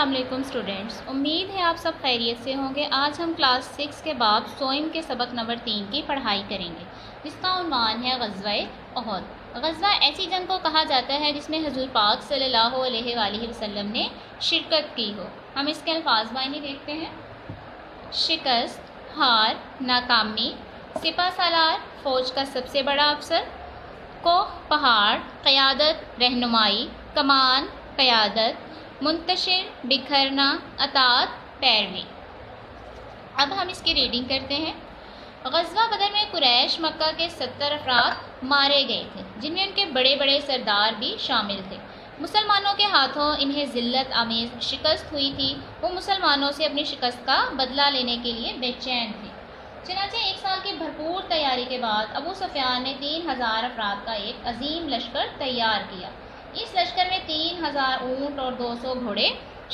السلام علیکم اسٹوڈینٹس، امید ہے آپ سب خیریت سے ہوں گے۔ آج ہم کلاس 6 کے باب سوئم کے سبق نمبر 3 کی پڑھائی کریں گے، جس کا عنوان ہے غزوہ احد۔ غزوہ ایسی جنگ کو کہا جاتا ہے جس میں حضور پاک صلی اللہ علیہ وآلہ وسلم نے شرکت کی ہو۔ ہم اس کے الفاظ معنی دیکھتے ہیں۔ شکست، ہار، ناکامی، سپہ سالار، فوج کا سب سے بڑا افسر، کوہ پہاڑ، قیادت، رہنمائی، کمان، قیادت، منتشر، بکھرنا، اطاعت، پیروی۔ اب ہم اس کی ریڈنگ کرتے ہیں۔ غزوہ بدر میں قریش مکہ کے 70 افراد مارے گئے تھے، جن میں ان کے بڑے بڑے سردار بھی شامل تھے۔ مسلمانوں کے ہاتھوں انہیں ذلت آمیز شکست ہوئی تھی۔ وہ مسلمانوں سے اپنی شکست کا بدلہ لینے کے لیے بے چین تھے۔ چنانچہ 1 سال کی بھرپور تیاری کے بعد ابو سفیان نے 3000 افراد کا ایک عظیم لشکر تیار کیا۔ اس لشکر میں 3000 اونٹ اور 200 گھوڑے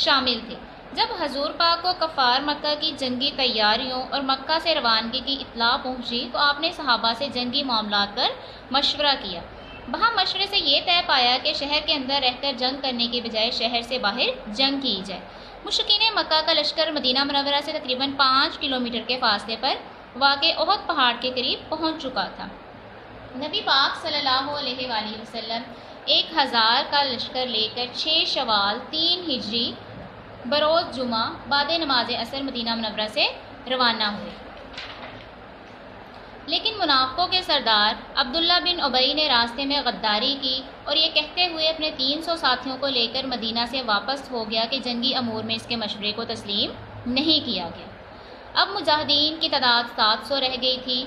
شامل تھے۔ جب حضور پاک کو کفار مکہ کی جنگی تیاریوں اور مکہ سے روانگی کی اطلاع پہنچی تو آپ نے صحابہ سے جنگی معاملات پر مشورہ کیا۔ وہاں مشورے سے یہ طے پایا کہ شہر کے اندر رہ کر جنگ کرنے کے بجائے شہر سے باہر جنگ کی جائے۔ مشرکین مکہ کا لشکر مدینہ منورہ سے تقریباً 5 کلومیٹر کے فاصلے پر واقع احد پہاڑ کے قریب پہنچ چکا تھا۔ نبی پاک صلی اللہ علیہ وآلہ وسلم 1000 کا لشکر لے کر 6 شوال 3 ہجری بروز جمعہ بعد نماز عصر مدینہ منورہ سے روانہ ہوئے۔ لیکن منافقوں کے سردار عبداللہ بن ابی نے راستے میں غداری کی اور یہ کہتے ہوئے اپنے 300 ساتھیوں کو لے کر مدینہ سے واپس ہو گیا کہ جنگی امور میں اس کے مشورے کو تسلیم نہیں کیا گیا۔ اب مجاہدین کی تعداد 700 رہ گئی تھی۔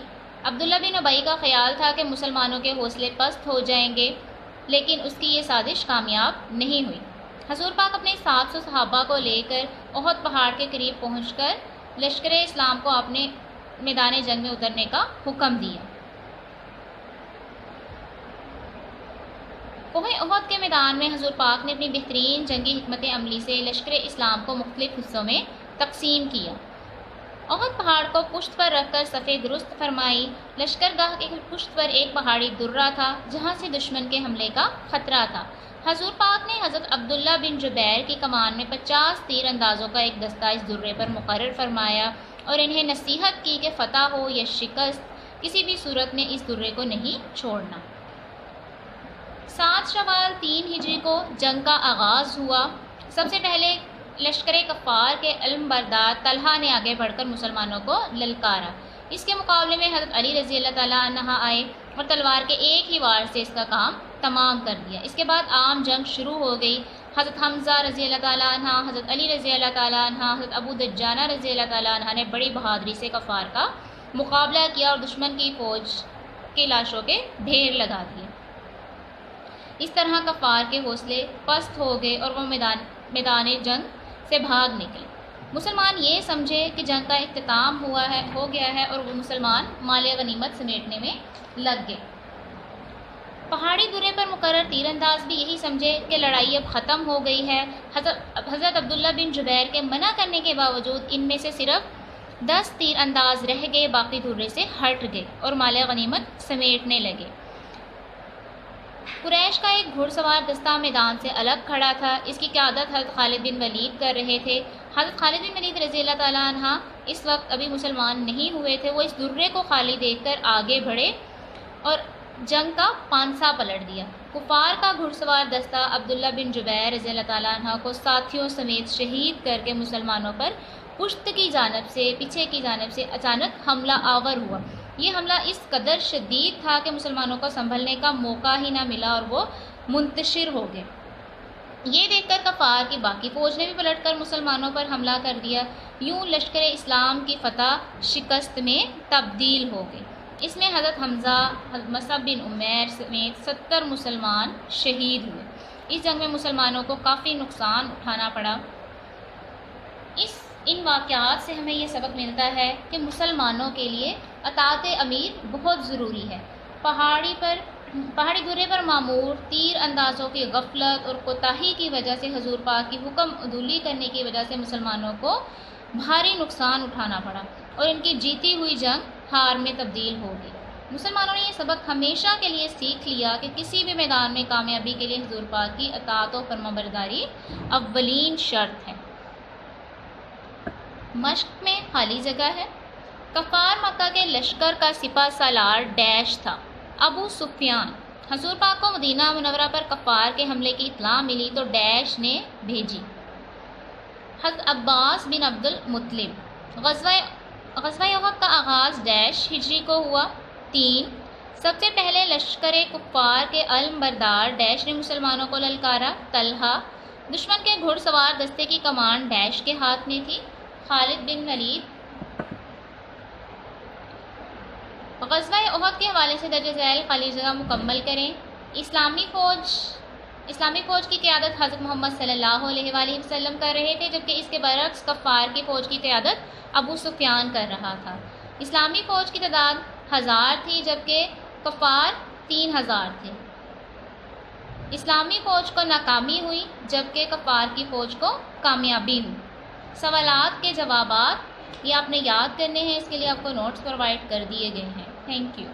عبداللہ بن ابی کا خیال تھا کہ مسلمانوں کے حوصلے پست ہو جائیں گے، لیکن اس کی یہ سازش کامیاب نہیں ہوئی۔ حضور پاک اپنے 700 صحابہ کو لے کر احد پہاڑ کے قریب پہنچ کر لشکر اسلام کو اپنے میدان جنگ میں اترنے کا حکم دیا۔ کوہ احد کے میدان میں حضور پاک نے اپنی بہترین جنگی حکمت عملی سے لشکر اسلام کو مختلف حصوں میں تقسیم کیا۔ احد پہاڑ کو پشت پر رکھ کر صفیں درست فرمائی۔ لشکرگاہ کی پشت پر ایک پہاڑی درہ تھا جہاں سے دشمن کے حملے کا خطرہ تھا۔ حضور پاک نے حضرت عبداللہ بن جبیر کی کمان میں 50 تیر اندازوں کا ایک دستہ اس درے پر مقرر فرمایا اور انہیں نصیحت کی کہ فتح ہو یا شکست کسی بھی صورت میں اس درے کو نہیں چھوڑنا۔ 7 شوال 3 ہجری کو جنگ کا آغاز ہوا۔ سب سے پہلے لشکر کفار کے علم بردار طلحہ نے آگے بڑھ کر مسلمانوں کو للکارا۔ اس کے مقابلے میں حضرت علی رضی اللہ تعالیٰ عنہ آئے اور تلوار کے ایک ہی وار سے اس کا کام تمام کر دیا۔ اس کے بعد عام جنگ شروع ہو گئی۔ حضرت حمزہ رضی اللہ تعالیٰ عنہ، حضرت علی رضی اللہ تعالیٰ عنہ، حضرت ابو دجانہ رضی اللہ تعالیٰ عنہ نے بڑی بہادری سے کفار کا مقابلہ کیا اور دشمن کی فوج کی لاشوں کے ڈھیر لگا دیے۔ اس طرح کفار کے حوصلے پست ہو گئے اور وہ میدان جنگ سے بھاگ نکلے۔ مسلمان یہ سمجھے کہ جنگ کا اختتام ہو گیا ہے اور وہ مسلمان مال غنیمت سمیٹنے میں لگ گئے۔ پہاڑی درے پر مقرر تیر انداز بھی یہی سمجھے کہ لڑائی اب ختم ہو گئی ہے۔ حضرت عبداللہ بن جبیر کے منع کرنے کے باوجود ان میں سے صرف 10 تیر انداز رہ گئے، باقی درے سے ہٹ گئے اور مال غنیمت سمیٹنے لگے۔ قریش کا ایک گھڑ سوار دستہ میدان سے الگ کھڑا تھا۔ اس کی قیادت حضرت خالد بن ولید کر رہے تھے۔ حضرت خالد بن ولید رضی اللہ تعالیٰ عنہ اس وقت ابھی مسلمان نہیں ہوئے تھے۔ وہ اس درے کو خالی دیکھ کر آگے بڑھے اور جنگ کا پانسا پلٹ دیا۔ کفار کا گھڑ سوار دستہ عبداللہ بن جبیر رضی اللہ تعالیٰ عنہ کو ساتھیوں سمیت شہید کر کے مسلمانوں پر پشت کی جانب سے پیچھے کی جانب سے اچانک حملہ آور ہوا۔ یہ حملہ اس قدر شدید تھا کہ مسلمانوں کو سنبھلنے کا موقع ہی نہ ملا اور وہ منتشر ہو گئے۔ یہ دیکھ کر کفار کی باقی فوج نے بھی پلٹ کر مسلمانوں پر حملہ کر دیا۔ یوں لشکر اسلام کی فتح شکست میں تبدیل ہو گئی۔ اس میں حضرت حمزہ، حضرت مصعب بن عمیر سمیت 70 مسلمان شہید ہوئے۔ اس جنگ میں مسلمانوں کو کافی نقصان اٹھانا پڑا۔ ان واقعات سے ہمیں یہ سبق ملتا ہے کہ مسلمانوں کے لیے اطاعت امیر بہت ضروری ہے۔ پہاڑی درے پر معمور تیر اندازوں کی غفلت اور کوتاہی کی وجہ سے حضور پاک کی حکم عدولی کرنے کی وجہ سے مسلمانوں کو بھاری نقصان اٹھانا پڑا اور ان کی جیتی ہوئی جنگ ہار میں تبدیل ہو گئی۔ مسلمانوں نے یہ سبق ہمیشہ کے لیے سیکھ لیا کہ کسی بھی میدان میں کامیابی کے لیے حضور پاک کی اطاعت و فرمانبرداری اولین شرط ہے۔ مشق میں خالی جگہ ہے۔ کفار مکہ کے لشکر کا سپہ سالار ڈیش تھا، ابو سفیان۔ حضور پاک کو مدینہ منورہ پر کفار کے حملے کی اطلاع ملی تو ڈیش نے بھیجی۔ حضرت عباس بن عبد المطلب۔ غزوہ احد کا آغاز ڈیش ہجری کو ہوا۔ 3 سب سے پہلے لشکر کفار کے علم بردار ڈیش نے مسلمانوں کو للکارا۔ طلحہ۔ دشمن کے گھڑ سوار دستے کی کمان ڈیش کے ہاتھ میں تھی۔ خالد بن ولید۔ غزوہ احد کے حوالے سے درج ذیل خالی جگہ مکمل کریں۔ اسلامی فوج کی قیادت حضرت محمد صلی اللہ علیہ وآلہ وسلم کر رہے تھے، جبکہ اس کے برعکس کفار کی فوج کی قیادت ابو سفیان کر رہا تھا۔ اسلامی فوج کی تعداد 1000 تھی، جبکہ کفار 3000 تھے۔ اسلامی فوج کو ناکامی ہوئی، جبکہ کفار کی فوج کو کامیابی ہوئی۔ سوالات کے جوابات یہ آپ نے یاد کرنے ہیں، اس کے لیے آپ کو نوٹس پرووائڈ کر دیے گئے ہیں۔ Thank you.